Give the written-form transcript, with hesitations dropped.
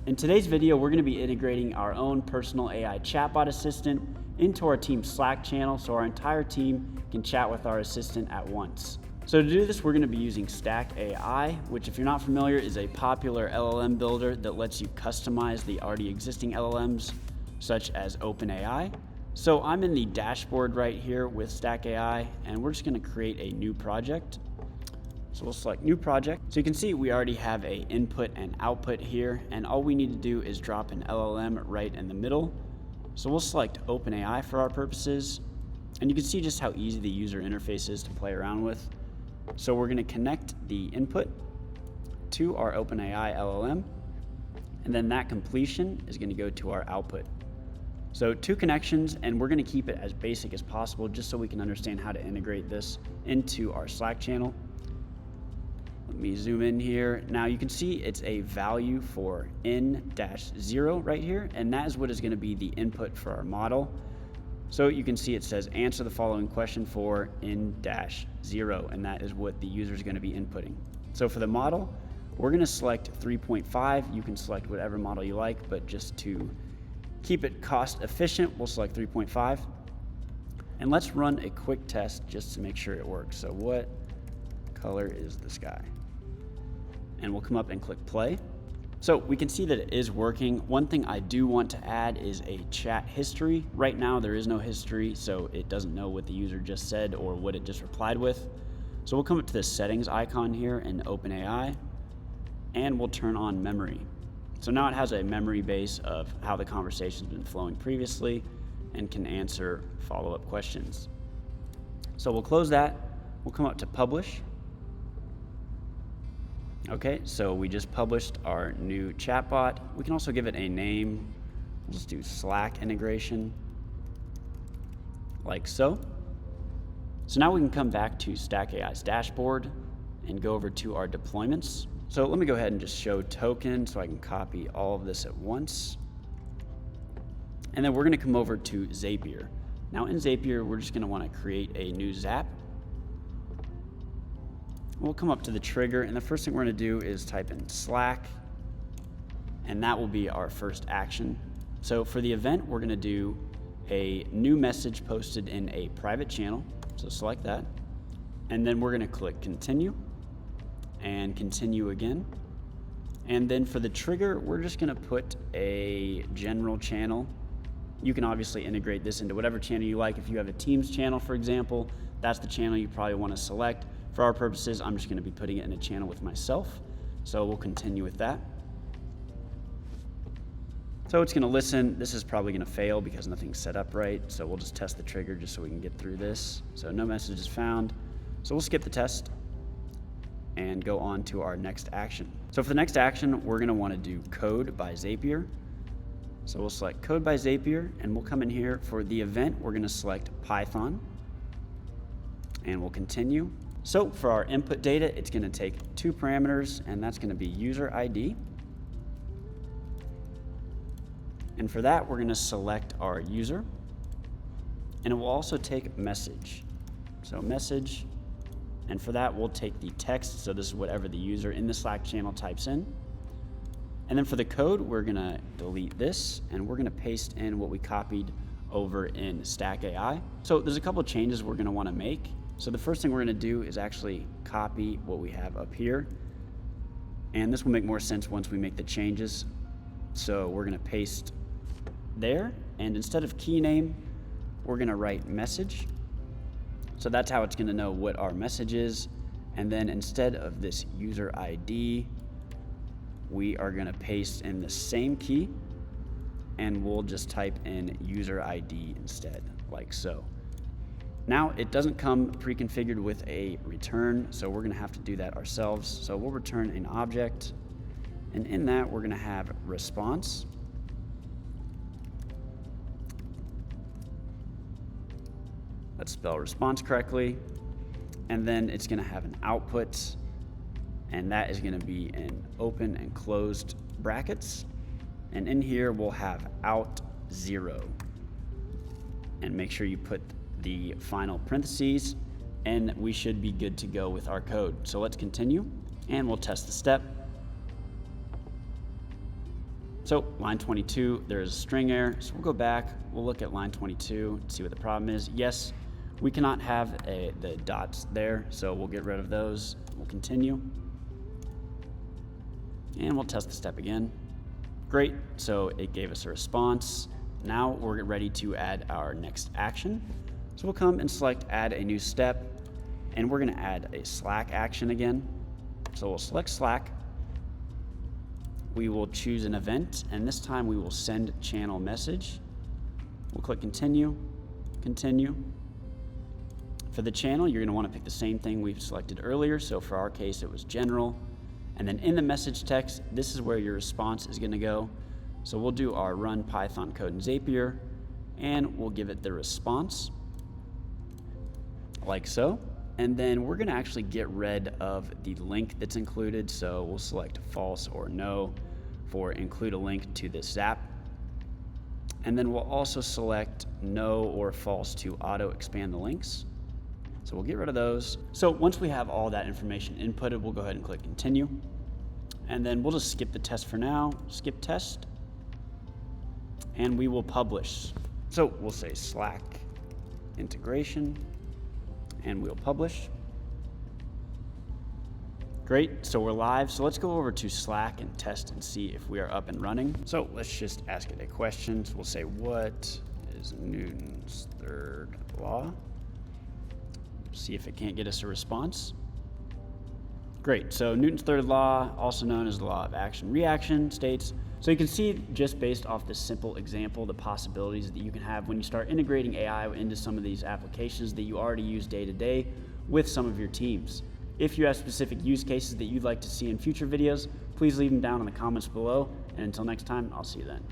In today's video, we're going to be integrating our own personal AI chatbot assistant into our team Slack channel so our entire team can chat with our assistant at once. So to do this, we're going to be using stack.ai, which, if you're not familiar, is a popular LLM builder that lets you customize the already existing LLMs, such as OpenAI. So I'm in the dashboard right here with stack.ai, and we're just going to create a new project. So we'll select new project. So you can see we already have a input and output here, and all we need to do is drop an LLM right in the middle. So we'll select OpenAI for our purposes, and you can see just how easy the user interface is to play around with. So we're going to connect the input to our OpenAI LLM, and then that completion is going to go to our output. So 2 connections, and we're going to keep it as basic as possible just so we can understand how to integrate this into our Slack channel. Let me zoom in here. Now you can see it's a value for n-0 right here, and that is what is going to be the input for our model. So you can see it says answer the following question for n-0, and that is what the user is going to be inputting. So for the model, we're going to select 3.5. You can select whatever model you like, but just to keep it cost efficient, we'll select 3.5. And let's run a quick test just to make sure it works. So what color is the sky? And we'll come up and click play. So we can see that it is working. One thing I do want to add is a chat history. Right now there is no history, so it doesn't know what the user just said or what it just replied with. So we'll come up to the settings icon here in OpenAI, and we'll turn on memory. So now it has a memory base of how the conversation's been flowing previously and can answer follow-up questions. So we'll close that. We'll come up to publish. Okay, so we just published our new chatbot. We can also give it a name. We'll just do Slack integration, like so. So now we can come back to stack.ai's dashboard and go over to our deployments. So let me go ahead and just show token so I can copy all of this at once. And then we're going to come over to Zapier. Now in Zapier, we're just going to want to create a new Zap. We'll come up to the trigger, and the first thing we're going to do is type in Slack, and that will be our first action. So for the event, we're going to do a new message posted in a private channel. So select that, and then we're going to click continue and continue again. And then for the trigger, we're just going to put a general channel. You can obviously integrate this into whatever channel you like. If you have a Teams channel, for example, that's the channel you probably want to select. For our purposes, I'm just going to be putting it in a channel with myself. So we'll continue with that. So it's going to listen. This is probably going to fail because nothing's set up right. So we'll just test the trigger just so we can get through this. So no message is found. So we'll skip the test and go on to our next action. So for the next action, we're going to want to do code by Zapier. So we'll select code by Zapier, and we'll come in here. For the event, we're going to select Python, and we'll continue. So for our input data, it's going to take 2 parameters, and that's going to be user ID. And for that, we're going to select our user, and it will also take message. So message, and for that, we'll take the text. So this is whatever the user in the Slack channel types in. And then for the code, we're going to delete this, and we're going to paste in what we copied over in stack.ai. So there's a couple of changes we're going to want to make. So the first thing we're going to do is actually copy what we have up here. And this will make more sense once we make the changes. So we're going to paste there. And instead of key name, we're going to write message. So that's how it's going to know what our message is. And then instead of this user ID, we are going to paste in the same key. And we'll just type in user ID instead, like so. Now, it doesn't come pre-configured with a return, so we're going to have to do that ourselves. So we'll return an object, and in that, we're going to have response. Let's spell response correctly. And then it's going to have an output, and that is going to be in open and closed brackets. And in here, we'll have out 0. And make sure you put the final parentheses, and we should be good to go with our code. So let's continue, and we'll test the step. So line 22, there's a string error. So we'll go back, we'll look at line 22 to see what the problem is. Yes, we cannot have the dots there, so we'll get rid of those. We'll continue. And we'll test the step again. Great, so it gave us a response. Now we're ready to add our next action. So we'll come and select add a new step, and we're gonna add a Slack action again. So we'll select Slack. We will choose an event, and this time we will send channel message. We'll click continue, continue. For the channel, you're gonna wanna pick the same thing we've selected earlier. So for our case, it was general. And then in the message text, this is where your response is gonna go. So we'll do our run Python code in Zapier, and we'll give it the response, like so. And then we're gonna actually get rid of the link that's included. So we'll select false or no for include a link to this Zap. And then we'll also select no or false to auto expand the links. So we'll get rid of those. So once we have all that information inputted, we'll go ahead and click continue. And then we'll just skip the test for now, skip test, and we will publish. So we'll say Slack integration, and we'll publish. Great, so we're live. So let's go over to Slack and test and see if we are up and running. So let's just ask it a question. So we'll say, what is Newton's third law? See if it can't get us a response. Great, so Newton's third law, also known as the law of action-reaction, states, so you can see just based off this simple example, the possibilities that you can have when you start integrating AI into some of these applications that you already use day to day with some of your teams. If you have specific use cases that you'd like to see in future videos, please leave them down in the comments below, and until next time, I'll see you then.